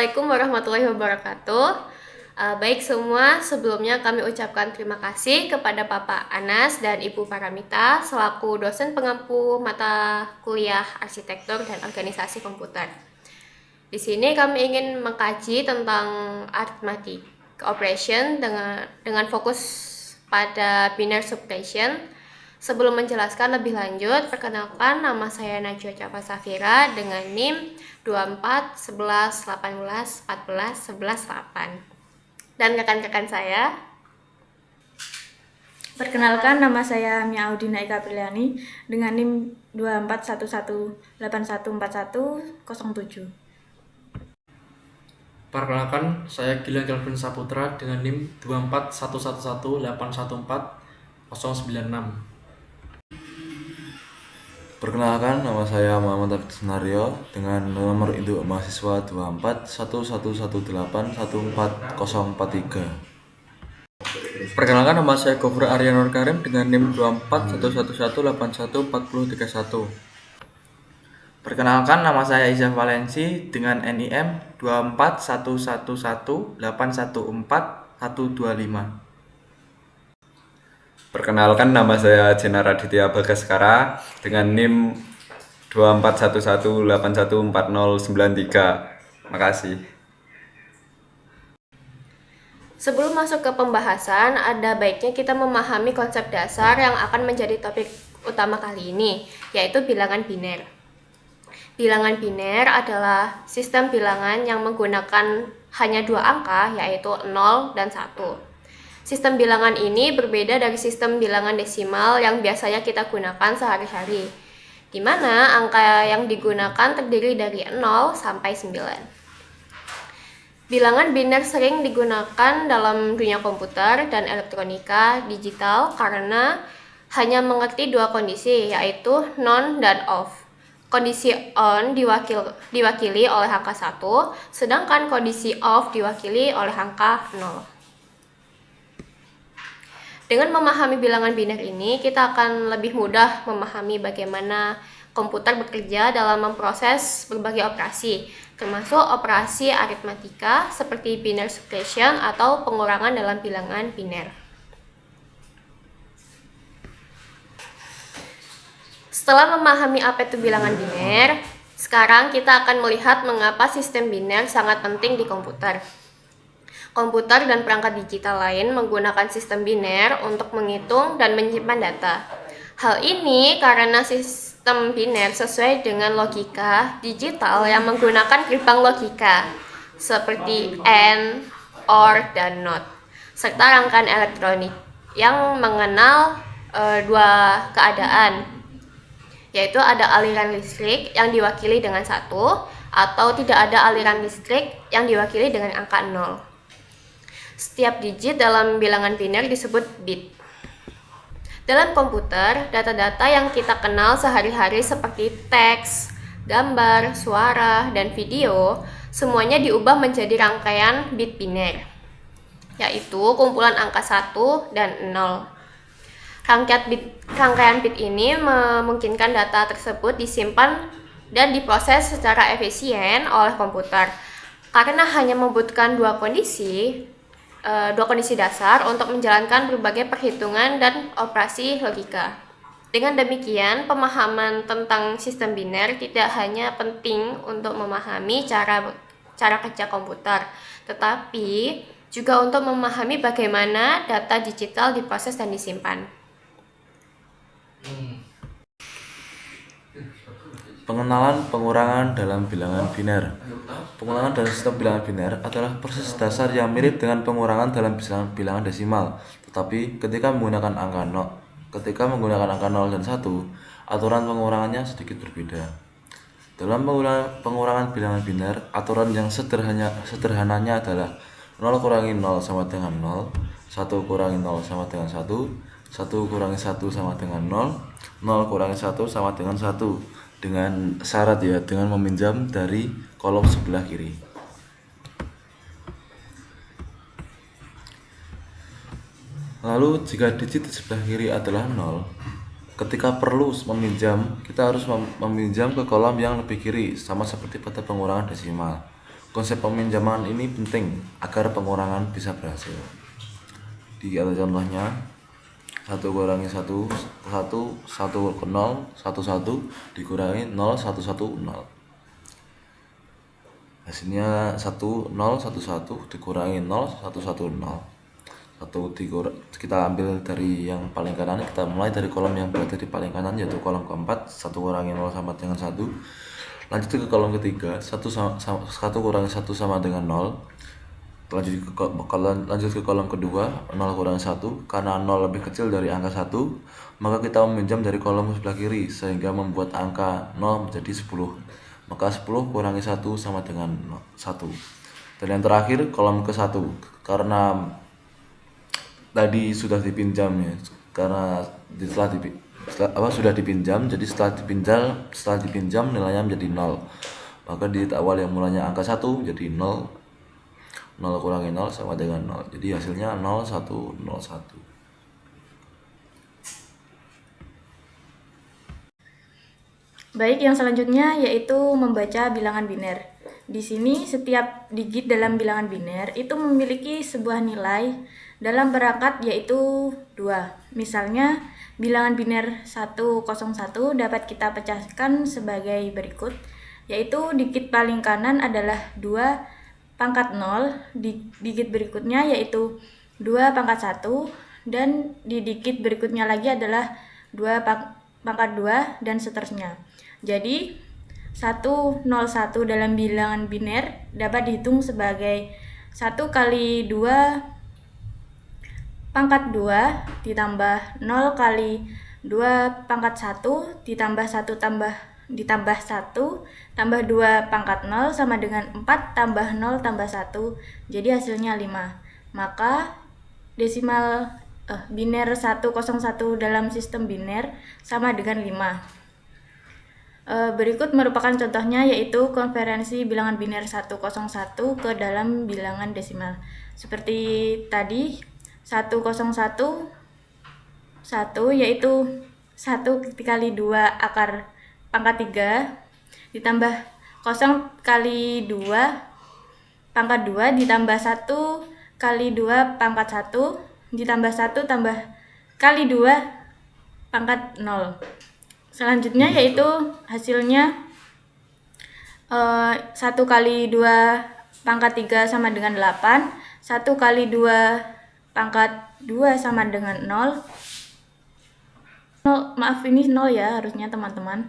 Assalamualaikum warahmatullahi wabarakatuh. Baik semua, sebelumnya kami ucapkan terima kasih kepada Bapak Anas dan Ibu Paramita selaku dosen pengampu mata kuliah Arsitektur dan Organisasi Komputer. Di sini kami ingin mengkaji tentang arithmetic operation dengan fokus pada binary subtraction. Sebelum menjelaskan lebih lanjut, perkenalkan nama saya Najwa Cafa Safira dengan NIM 24 11 18 14 11 8. Dan rekan-rekan saya. Perkenalkan, nama saya Mia Audina Ika Priliani dengan NIM 241181414107. Perkenalkan, saya Gilang Kelvin Saputra dengan NIM 241118149096. Perkenalkan, nama saya Muhammad Abid Sunario dengan nomor induk mahasiswa 241118140043. Perkenalkan, nama saya Gofur Aryanur Karim dengan NIM 241181814031. Perkenalkan, nama saya Iza Valensi dengan NIM 24111814125125. Perkenalkan, nama saya Jenar Raditya Bagaskara dengan NIM 2411814093. Makasih. Sebelum masuk ke pembahasan, ada baiknya kita memahami konsep dasar yang akan menjadi topik utama kali ini, yaitu bilangan biner. Bilangan biner adalah sistem bilangan yang menggunakan hanya dua angka, yaitu 0 dan 1. Sistem bilangan ini berbeda dari sistem bilangan desimal yang biasanya kita gunakan sehari-hari, di mana angka yang digunakan terdiri dari 0 sampai 9. Bilangan biner sering digunakan dalam dunia komputer dan elektronika digital karena hanya mengerti dua kondisi, yaitu non dan off. Kondisi on diwakili oleh angka 1, sedangkan kondisi off diwakili oleh angka 0. Dengan memahami bilangan biner ini, kita akan lebih mudah memahami bagaimana komputer bekerja dalam memproses berbagai operasi, termasuk operasi aritmatika seperti binary subtraction atau pengurangan dalam bilangan biner. Setelah memahami apa itu bilangan biner, sekarang kita akan melihat mengapa sistem biner sangat penting di komputer. Komputer dan perangkat digital lain menggunakan sistem biner untuk menghitung dan menyimpan data. Hal ini karena sistem biner sesuai dengan logika digital yang menggunakan gerbang logika seperti AND, OR, dan NOT, serta rangkaian elektronik yang mengenal dua keadaan, yaitu ada aliran listrik yang diwakili dengan 1 atau tidak ada aliran listrik yang diwakili dengan angka 0. Setiap digit dalam bilangan biner disebut bit. Dalam komputer, data-data yang kita kenal sehari-hari seperti teks, gambar, suara, dan video, semuanya diubah menjadi rangkaian bit biner, yaitu kumpulan angka 1 dan 0. Rangkaian bit ini memungkinkan data tersebut disimpan dan diproses secara efisien oleh komputer, karena hanya membutuhkan dua kondisi dasar untuk menjalankan berbagai perhitungan dan operasi logika. Dengan demikian, pemahaman tentang sistem biner tidak hanya penting untuk memahami cara kerja komputer, tetapi juga untuk memahami bagaimana data digital diproses dan disimpan. Pengenalan pengurangan dalam bilangan biner. Pengurangan dalam sistem bilangan biner adalah proses dasar yang mirip dengan pengurangan dalam bilangan desimal, tetapi ketika menggunakan angka 0 dan 1, aturan pengurangannya sedikit berbeda. Dalam pengurangan bilangan biner, aturan yang sederhananya adalah 0 kurangi 0 sama dengan 0, 1 kurangi 0 sama dengan 1, 1 kurangi 1 sama dengan 0, 0 kurangi 1 sama dengan 1, dengan syarat dengan meminjam dari kolom sebelah kiri. Lalu jika digit di sebelah kiri adalah 0, ketika perlu meminjam, kita harus meminjam ke kolom yang lebih kiri, sama seperti pada pengurangan desimal. Konsep peminjaman ini penting agar pengurangan bisa berhasil. Di atas contohnya, 1 kurangi 1, 1, 1 ke 0, 1, 1 dikurangi 0, 1, 1, 0. Hasilnya 1, 0, 1, 1 dikurangi 0, 1, 1, 0. Kita ambil dari yang paling kanan, kita mulai dari kolom yang berada di paling kanan, yaitu kolom keempat. 1 kurangi 0 sama dengan 1. Lanjut ke kolom ketiga, 1 kurangi 1 sama dengan 0. Lanjut ke kolom kedua, 0 kurangi 1. Karena 0 lebih kecil dari angka 1, maka kita meminjam dari kolom sebelah kiri, sehingga membuat angka 0 menjadi 10. Maka 10 kurangi 1 sama dengan 1. Dan yang terakhir, kolom ke 1. Karena tadi sudah dipinjam ya, karena sudah dipinjam, jadi setelah dipinjam nilainya menjadi 0. Maka di awal yang mulanya angka 1 jadi 0. 0 kurangi 0 sama dengan 0. Jadi hasilnya 0, 1, 0, 1. Baik, yang selanjutnya yaitu membaca bilangan biner. Di sini setiap digit dalam bilangan biner itu memiliki sebuah nilai dalam perangkat yaitu 2. Misalnya bilangan biner 101 dapat kita pecahkan sebagai berikut, yaitu digit paling kanan adalah 2 pangkat 0, digit berikutnya yaitu 2 pangkat 1, dan di digit berikutnya lagi adalah 2 pangkat 2, dan seterusnya. Jadi 101 dalam bilangan biner dapat dihitung sebagai 1 kali 2 pangkat 2 ditambah 0 kali 2 pangkat 1 ditambah 1 ditambah 1 tambah 2 pangkat 0 sama dengan 4 tambah 0 tambah 1. Jadi hasilnya 5. Maka desimal biner 101 dalam sistem biner sama dengan 5. Berikut merupakan contohnya, yaitu konversi bilangan biner 101 ke dalam bilangan desimal. Seperti tadi, 101 1 yaitu 1 kali 2 akar pangkat 3 ditambah 0 kali 2 pangkat 2 ditambah 1 kali 2 pangkat 1 ditambah 1 tambah kali 2 pangkat 0. Selanjutnya yaitu hasilnya 1 kali 2 pangkat 3 sama dengan 8, 1 kali 2 pangkat 2 sama dengan 0. Maaf, ini 0 ya harusnya teman-teman.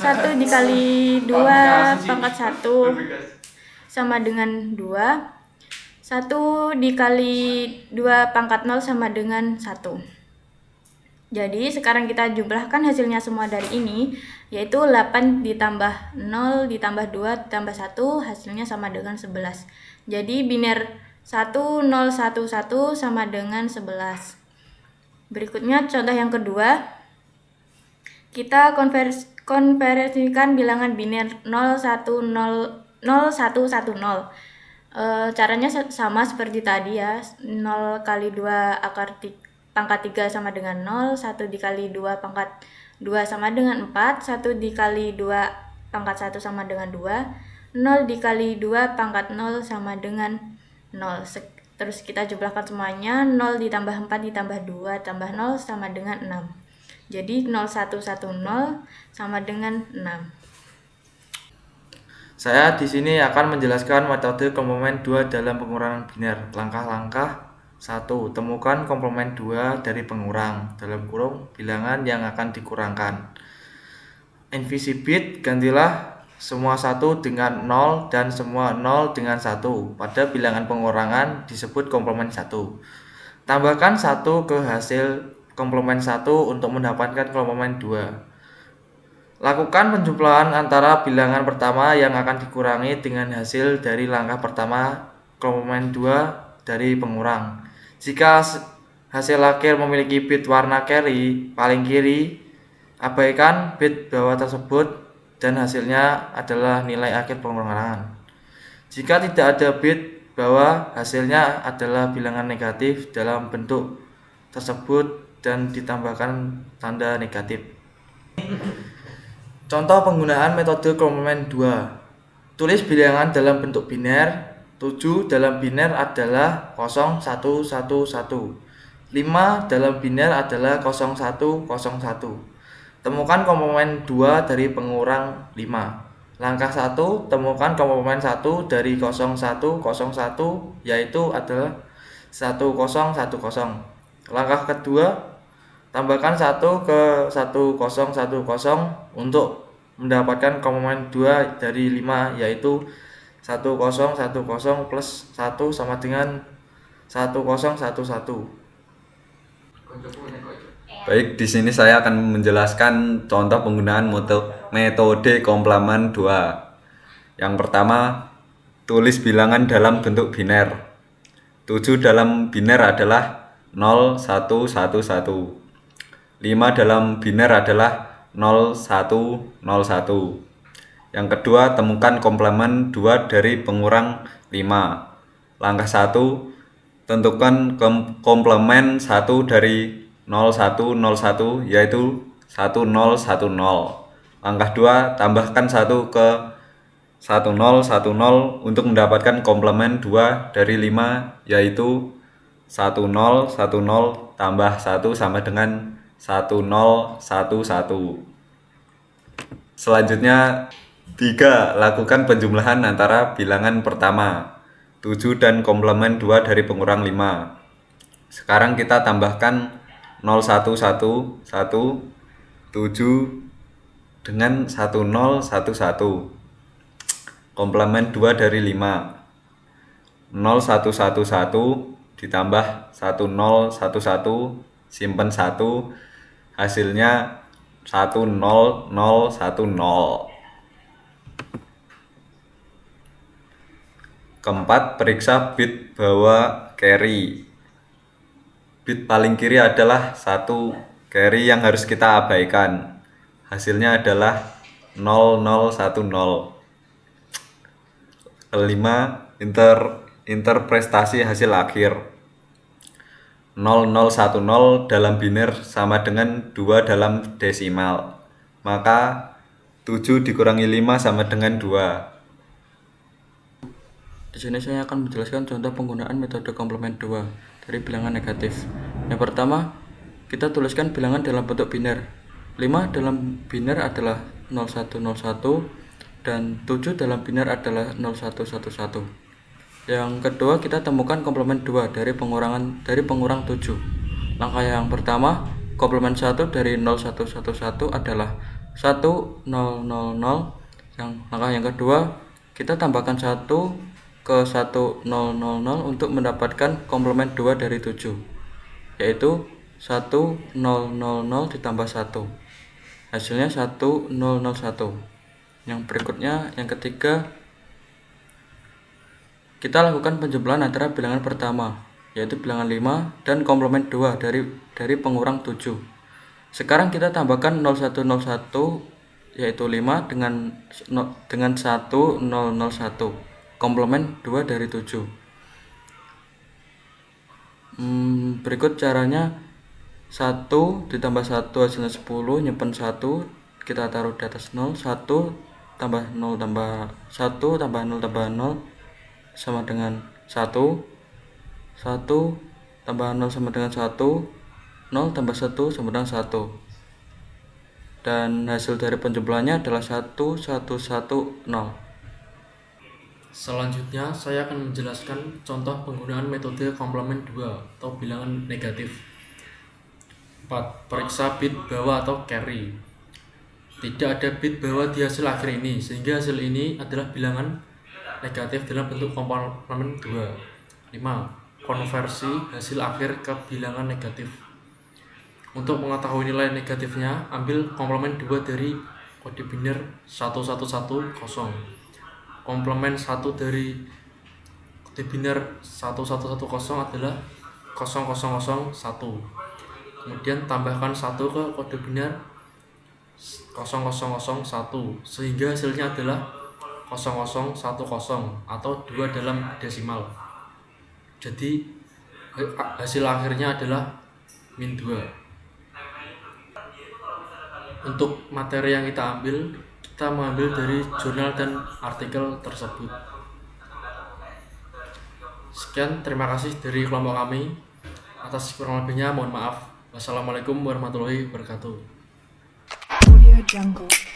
1 dikali 2 pangkat 1 sama dengan 2. 1 dikali 2 pangkat 0 sama dengan 1. Jadi sekarang kita jumlahkan hasilnya semua dari ini, yaitu 8 ditambah 0 ditambah 2 ditambah 1, hasilnya sama dengan 11. Jadi biner 1011 sama dengan 11. Berikutnya contoh yang kedua, kita konversikan bilangan biner 0110. Caranya sama seperti tadi ya, 0 kali 2 akar pangkat 3 sama dengan 0, 1 dikali 2 pangkat 2 sama dengan 4, 1 dikali 2 pangkat 1 sama dengan 2, 0 dikali 2 pangkat 0 sama dengan 0. Terus kita jumlahkan semuanya, 0 ditambah 4 ditambah 2 tambah 0 sama dengan 6. Jadi 0110 sama dengan 6. Saya di sini akan menjelaskan metode komplement 2 dalam pengurangan biner. Langkah-langkah 1. Temukan komplement 2 dari pengurang dalam kurung bilangan yang akan dikurangkan. Invisi bit, gantilah semua 1 dengan 0 dan semua 0 dengan 1 pada bilangan pengurangan disebut komplement 1. Tambahkan 1 ke hasil komplement 1 untuk mendapatkan komplement 2. Lakukan penjumlahan antara bilangan pertama yang akan dikurangi dengan hasil dari langkah pertama komplement 2 dari pengurang. Jika hasil akhir memiliki bit warna carry paling kiri, abaikan bit bawah tersebut dan hasilnya adalah nilai akhir pengurangan. Jika tidak ada bit bawah, hasilnya adalah bilangan negatif dalam bentuk tersebut dan ditambahkan tanda negatif. Contoh penggunaan metode komplement 2. Tulis bilangan dalam bentuk biner. 7 dalam biner adalah 0, 1, 1, 1. 5 dalam biner adalah 0, 1, 0, 1. Temukan komplement 2 dari pengurang 5. Langkah 1, temukan komplement 1 dari 0, 1, 0, 1, yaitu adalah 1, 0, 1, 0. Langkah kedua, tambahkan 1 ke 1, 0, 1, 0 untuk mendapatkan komplement 2 dari 5, yaitu 1, 0, 1, 0 plus 1 sama dengan 1, 0, 1, 1. Baik, di sini saya akan menjelaskan contoh penggunaan metode komplement 2. Yang pertama, tulis bilangan dalam bentuk biner. 7 dalam biner adalah 0, 1, 1, 1. 5 dalam biner adalah 0, 1, 0, 1. Yang kedua, temukan komplement 2 dari pengurang 5. Langkah 1, tentukan komplement 1 dari 0, 1, 0, 1, yaitu 1, 0, 1, 0. Langkah 2, tambahkan 1 ke 1, 0, 1, 0 untuk mendapatkan komplement 2 dari 5, yaitu 1, 0, 1, 0 tambah 1 sama dengan 1, 0, 1, 1. Selanjutnya, 3. Lakukan penjumlahan antara bilangan pertama 7 dan komplement 2 dari pengurang 5. Sekarang kita tambahkan 0, 1, 1, 1, 7 dengan 1, 0, 1, 1. Komplement 2 dari 5. 0, 1, 1, 1 ditambah 1, 0, 1, 1, simpen 1, hasilnya 1, 0, 0, 1, 0. Keempat, periksa bit bawah carry. Bit paling kiri adalah 1 carry yang harus kita abaikan. Hasilnya adalah 0, 0, 1, 0. Kelima, interpretasi hasil akhir. 0, 0, 1, 0 dalam biner sama dengan 2 dalam desimal. Maka 7 dikurangi 5 sama dengan 2. Di sini saya akan menjelaskan contoh penggunaan metode komplement 2 dari bilangan negatif. Yang pertama, kita tuliskan bilangan dalam bentuk biner. 5 dalam biner adalah 0101 dan 7 dalam biner adalah 0111. Yang kedua, kita temukan komplement 2 dari pengurang 7. Langkah yang pertama, komplement 1 dari 0111 adalah 1000. Langkah yang kedua, kita tambahkan 1 ke 1000 untuk mendapatkan komplement 2 dari 7, yaitu 1000 ditambah 1. Hasilnya 1001. Yang berikutnya, yang ketiga, kita lakukan penjumlahan antara bilangan pertama, yaitu bilangan 5 dan komplement 2 dari pengurang 7. Sekarang kita tambahkan 0101 yaitu 5 dengan 1001, komplement 2 dari 7. Berikut caranya. 1 ditambah 1 hasilnya 10, nyimpen 1, kita taruh di atas 0. 1 tambah 0 tambah 1 tambah 0 tambah 0 sama dengan 1. 1 tambah 0 sama dengan 1. 0 tambah 1 sama dengan 1. Dan hasil dari penjumlahannya adalah 1110. Selanjutnya, saya akan menjelaskan contoh penggunaan metode komplement 2 atau bilangan negatif. 4. Periksa bit bawah atau carry. Tidak ada bit bawah di hasil akhir ini, sehingga hasil ini adalah bilangan negatif dalam bentuk komplement 2. 5. Konversi hasil akhir ke bilangan negatif. Untuk mengetahui nilai negatifnya, ambil komplement 2 dari kode biner 1110. Komplement 1 dari kode biner 1110 adalah 0001. Kemudian tambahkan 1 ke kode biner 0001 sehingga hasilnya adalah 0010 atau 2 dalam desimal. Jadi hasil akhirnya adalah -2. Untuk materi yang kita ambil kita mengambil dari jurnal dan artikel tersebut. Sekian, terima kasih dari kelompok kami. Atas kurang lebihnya mohon maaf. Wassalamualaikum warahmatullahi wabarakatuh. Audio Jungle.